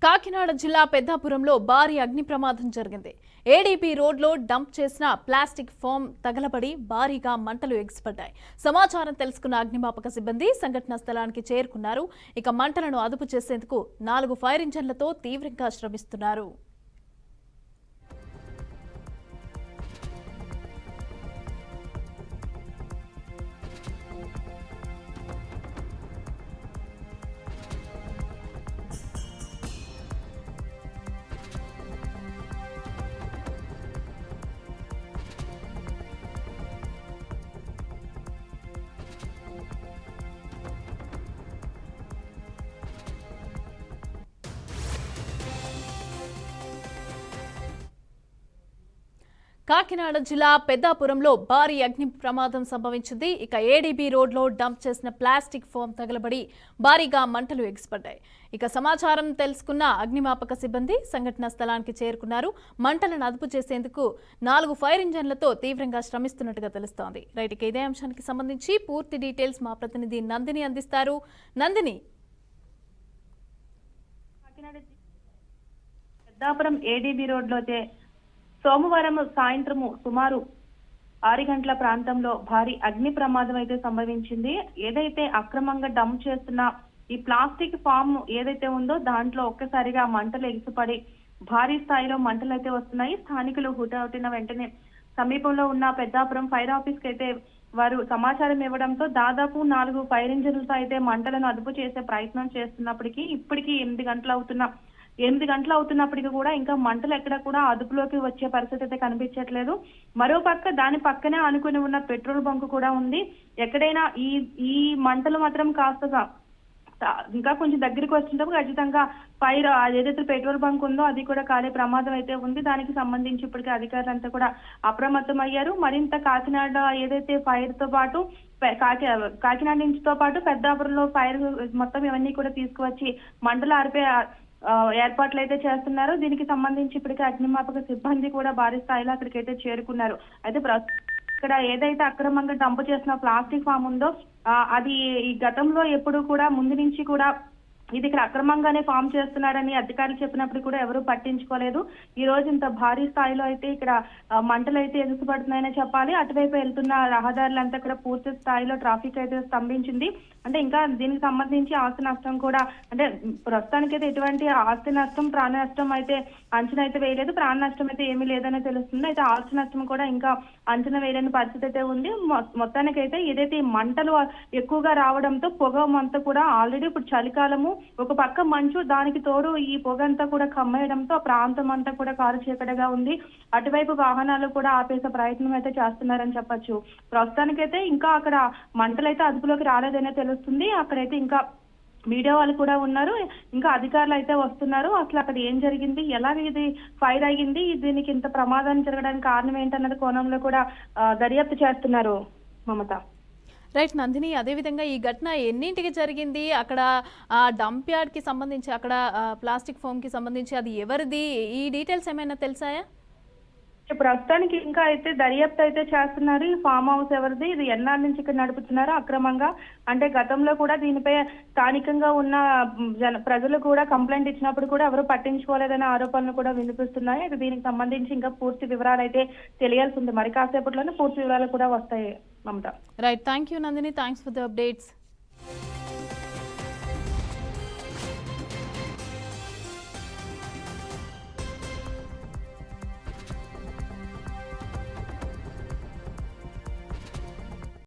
కాకినాడ జిల్లా పెద్దాపురంలో భారీ అగ్ని ప్రమాదం జరిగింది. ఏడీపీ రోడ్లో డంప్ చేసిన ప్లాస్టిక్ ఫోమ్ తగలబడి భారీగా మంటలు ఎగిసిపడ్డాయి. సమాచారం తెలుసుకున్న అగ్నిమాపక సిబ్బంది సంఘటనా స్థలానికి చేరుకున్నారు. ఇక మంటలను అదుపు చేసేందుకు 4 ఫైర్ ఇంజన్లతో తీవ్రంగా శ్రమిస్తున్నారు. కాకినాడ జిల్లా పెద్దాపురంలో భారీ అగ్ని ప్రమాదం సంభవించింది. ఇక ఏడీబీ రోడ్లో డంప్ చేసిన ప్లాస్టిక్ ఫోమ్ తగలబడి భారీగా మంటలు ఎగిసిపడ్డాయి. ఇక సమాచారం తెలుసుకున్న అగ్నిమాపక సిబ్బంది సంఘటనా స్థలానికి చేరుకున్నారు. మంటలను అదుపు చేసేందుకు 4 ఫైర్ ఇంజన్లతో తీవ్రంగా శ్రమిస్తున్నట్టుగా తెలుస్తోంది. రైట్, ఇక ఇదే అంశానికి సంబంధించి పూర్తి డీటెయిల్స్ మా ప్రతినిధి నందిని అందిస్తారు. నందిని, పెద్దాపురం ఏడీబీ రోడ్లో సోమవారం సాయంత్రము సుమారు 6 గంటల ప్రాంతంలో భారీ అగ్ని ప్రమాదం అయితే సంభవించింది. ఏదైతే అక్రమంగా డంప్ చేస్తున్న ఈ ప్లాస్టిక్ ఫామ్ ఏదైతే ఉందో దాంట్లో ఒక్కసారిగా మంటలు ఎగిసిపడి భారీ స్థాయిలో మంటలు అయితే వస్తున్నాయి. స్థానికులు హుటాహుటిన వెంటనే సమీపంలో ఉన్న పెద్దాపురం ఫైర్ ఆఫీస్ కి అయితే వారు సమాచారం ఇవ్వడంతో దాదాపు 4 ఫైర్ ఇంజిన్లతో అయితే మంటలను అదుపు చేసే ప్రయత్నం చేస్తున్నప్పటికీ ఇప్పటికీ 8 గంటలు అవుతున్నప్పటికీ కూడా ఇంకా మంటలు ఎక్కడ కూడా అదుపులోకి వచ్చే పరిస్థితి అయితే కనిపించట్లేదు. మరోపక్క దాని పక్కనే ఆనుకుని ఉన్న పెట్రోల్ బంక్ కూడా ఉంది. ఎక్కడైనా ఈ మంటలు మాత్రం కాస్త ఇంకా కొంచెం దగ్గరికి వచ్చినప్పుడు ఖచ్చితంగా ఫైర్ ఏదైతే పెట్రోల్ బంక్ ఉందో అది కూడా కాలే ప్రమాదం అయితే ఉంది. దానికి సంబంధించి ఇప్పటికే అధికారులంతా కూడా అప్రమత్తం అయ్యారు. మరింత కాకినాడ ఏదైతే ఫైర్ తో పాటు కాకినాడ నుంచితో పాటు పెద్దాపురంలో ఫైర్ మొత్తం ఇవన్నీ కూడా తీసుకువచ్చి మంటలు ఆర్పే ఏర్పాట్లు అయితే చేస్తున్నారు. దీనికి సంబంధించి ఇప్పటికే అగ్నిమాపక సిబ్బంది కూడా భారీ స్థాయిలో అక్కడికైతే చేరుకున్నారు. అయితే ఇక్కడ ఏదైతే అక్రమంగా డంప్ చేసిన ప్లాస్టిక్ ఫామ్ ఉందో అది ఈ గతంలో ఎప్పుడు కూడా ముందు నుంచి కూడా ఇది ఇక్కడ అక్రమంగానే ఫామ్ చేస్తున్నారని అధికారులు చెప్పినప్పుడు కూడా ఎవరు పట్టించుకోలేదు. ఈ రోజు ఇంత భారీ స్థాయిలో అయితే ఇక్కడ మంటలు అయితే ఎదుగుపడుతున్నాయని చెప్పాలి. అటువైపు వెళ్తున్న రహదారులంతా కూడా పూర్తి స్థాయిలో ట్రాఫిక్ అయితే స్తంభించింది. అంటే ఇంకా దీనికి సంబంధించి ఆస్తి నష్టం కూడా అంటే ప్రస్తుతానికైతే ఎటువంటి ఆస్తి నష్టం ప్రాణ నష్టం అయితే అంచనా అయితే వేయలేదు. ప్రాణ నష్టం అయితే ఏమీ లేదని తెలుస్తుంది. అయితే ఆస్తి నష్టం కూడా ఇంకా అంచనా వేయలేని పరిస్థితి అయితే ఉంది. మొత్తానికైతే ఏదైతే మంటలు ఎక్కువగా రావడంతో పొగ అంతా కూడా ఆల్రెడీ ఇప్పుడు చలికాలము ఒక పక్క మంచు, దానికి తోడు ఈ పొగ అంతా కూడా కమ్మేయడంతో ఆ ప్రాంతం అంతా కూడా కారు చీకటిగా ఉంది. అటువైపు వాహనాలు కూడా ఆపేసే ప్రయత్నం అయితే చేస్తున్నారని చెప్పొచ్చు. ప్రస్తుతానికైతే ఇంకా అక్కడ మంటలైతే అదుపులోకి రాలేదనే తెలుస్తుంది. అక్కడైతే ఇంకా మీడియా వాళ్ళు కూడా ఉన్నారు, ఇంకా అధికారులు అయితే వస్తున్నారు. అసలు అక్కడ ఏం జరిగింది, ఎలా ఇది ఫైర్ అయ్యింది, దీనికి ఇంత ప్రమాదం జరగడానికి కారణం ఏంటన్నది కోణంలో కూడా దర్యాప్తు చేస్తున్నారు. మమత. రైట్ నందిని, అదేవిధంగా ఈ ఘటన ఎన్నింటికి జరిగింది, అక్కడ డంప్ యార్డ్ కి సంబంధించి అక్కడ ప్లాస్టిక్ ఫోమ్ కి సంబంధించి అది ఎవరిది, ఈ డీటెయిల్స్ ఏమైనా తెలిసాయా? ప్రస్తుతానికి ఇంకా అయితే దర్యాప్తు అయితే చేస్తున్నారు. ఈ ఫామ్ హౌస్ ఎవరిది, ఇది ఎన్నాళ్ళ నుంచి ఇక్కడ నడుపుతున్నారు అక్రమంగా, అంటే గతంలో కూడా దీనిపై స్థానికంగా ఉన్న ప్రజలు కూడా కంప్లైంట్ ఇచ్చినప్పుడు కూడా ఎవరు పట్టించుకోలేదనే ఆరోపణలు కూడా వినిపిస్తున్నాయి. అయితే దీనికి సంబంధించి ఇంకా పూర్తి వివరాలు అయితే తెలియాల్సి ఉంది. మరి కాసేపట్లోనే పూర్తి వివరాలు కూడా వస్తాయి. Mamata. Right, thank you Nandini, thanks for the updates.